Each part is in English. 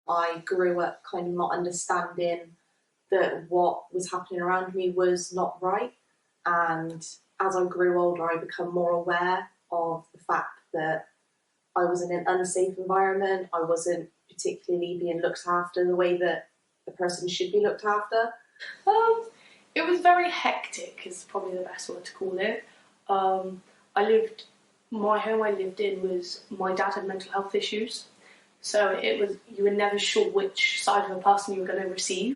I grew up kind of not understanding that what was happening around me was not right. And as I grew older, I became more aware of the fact that I was in an unsafe environment. I wasn't particularly being looked after the way that a person should be looked after. Um, it was very hectic, is probably the best word to call it. I lived, my home I lived in was, my dad had mental health issues. So it was, you were never sure which side of a person you were going to receive.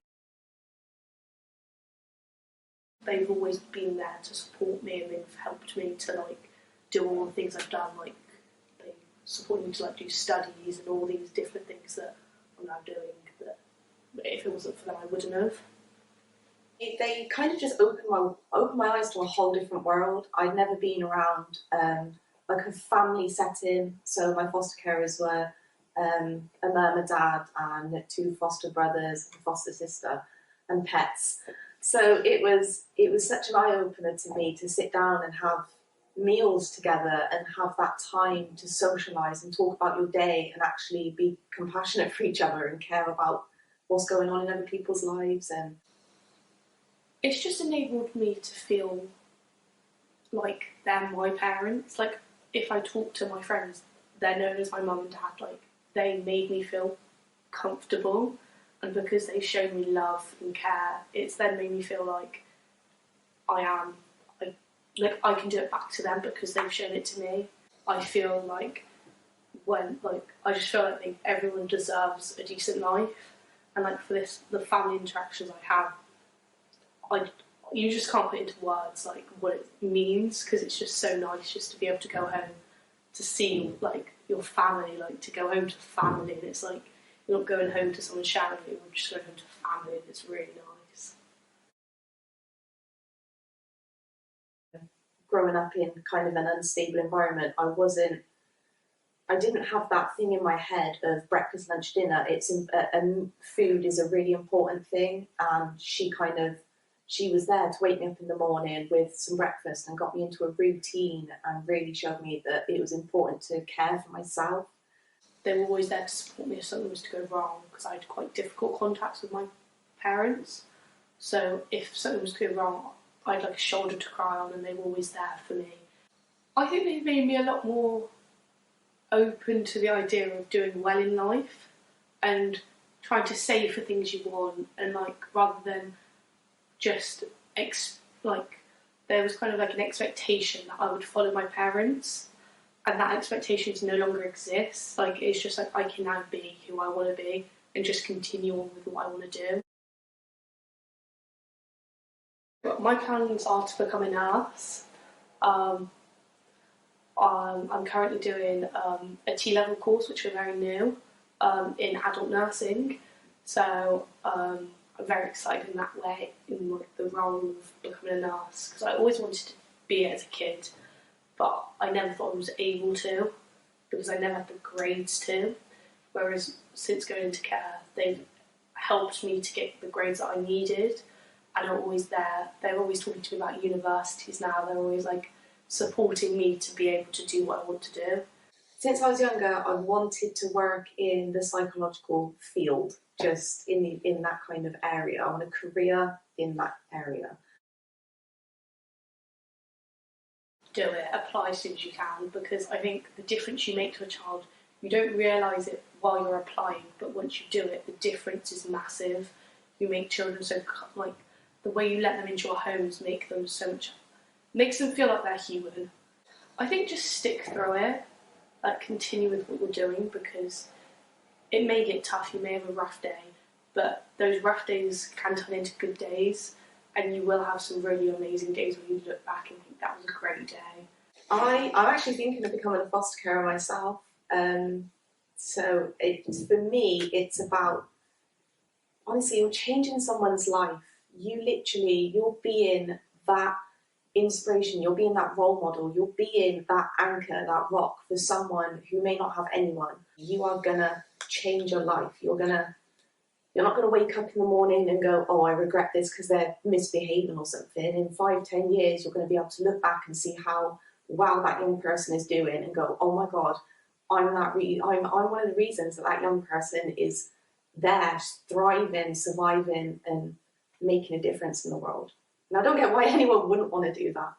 They've always been there to support me, and they've helped me to do all the things I've done. They support me to do studies and all these different things that I'm now doing. That if it wasn't for them, I wouldn't have. They kind of just opened my eyes to a whole different world. I'd never been around a family setting. So my foster carers were a mum, a dad, and two foster brothers, a foster sister, and pets. So it was such an eye opener to me to sit down and have meals together and have that time to socialise and talk about your day and actually be compassionate for each other and care about what's going on in other people's lives. And it's just enabled me to feel like they're my parents. If I talk to my friends, they're known as my mum and dad. They made me feel comfortable, and because they showed me love and care, it's then made me feel like I can do it back to them because they've shown it to me. I feel I just feel like everyone deserves a decent life, and for the family interactions I have, you just can't put into words what it means, because it's just so nice just to be able to go home to see your family, to go home to family, and it's you're not going home to someone shouting at you, you're just going home to family, and it's really nice. Growing up in kind of an unstable environment, I didn't have that thing in my head of breakfast, lunch, dinner. Food is a really important thing, and she was there to wake me up in the morning with some breakfast and got me into a routine and really showed me that it was important to care for myself. They were always there to support me if something was to go wrong, because I had quite difficult contacts with my parents. So if something was to go wrong, I had a shoulder to cry on, and they were always there for me. I think they made me a lot more open to the idea of doing well in life and trying to save for things you want, and rather than just there was kind of an expectation that I would follow my parents, and that expectation no longer exists. It's just I can now be who I want to be and just continue on with what I want to do. But my plans are to become a nurse. I'm currently doing a T-level course, which is very new, in adult nursing. So I'm very excited in that way, in the role of becoming a nurse, because I always wanted to be it as a kid, but I never thought I was able to, because I never had the grades to. Whereas since going into care, they've helped me to get the grades that I needed, and are always there. They're always talking to me about universities now. They're always supporting me to be able to do what I want to do. Since I was younger, I wanted to work in the psychological field, just in that kind of area. I want a career in that area. Do it, apply as soon as you can, because I think the difference you make to a child, you don't realise it while you're applying, but once you do it, the difference is massive. You make children so, the way you let them into your homes makes them feel like they're human. I think just stick through it, continue with what you're doing, because it may get tough, you may have a rough day, but those rough days can turn into good days, and you will have some really amazing days where you look back and think that was a great day. I'm actually thinking of becoming a foster carer myself. So for me, it's about, honestly, you're changing someone's life. You're being that inspiration, you're being that role model, you're being that anchor, that rock for someone who may not have anyone. You are gonna change your life. You're not gonna wake up in the morning and go, oh, I regret this because they're misbehaving or something. In 5-10 years, you're gonna be able to look back and see how well that young person is doing and go, oh my God, I'm one of the reasons that young person is there, thriving, surviving, and making a difference in the world. And I don't get why anyone wouldn't want to do that.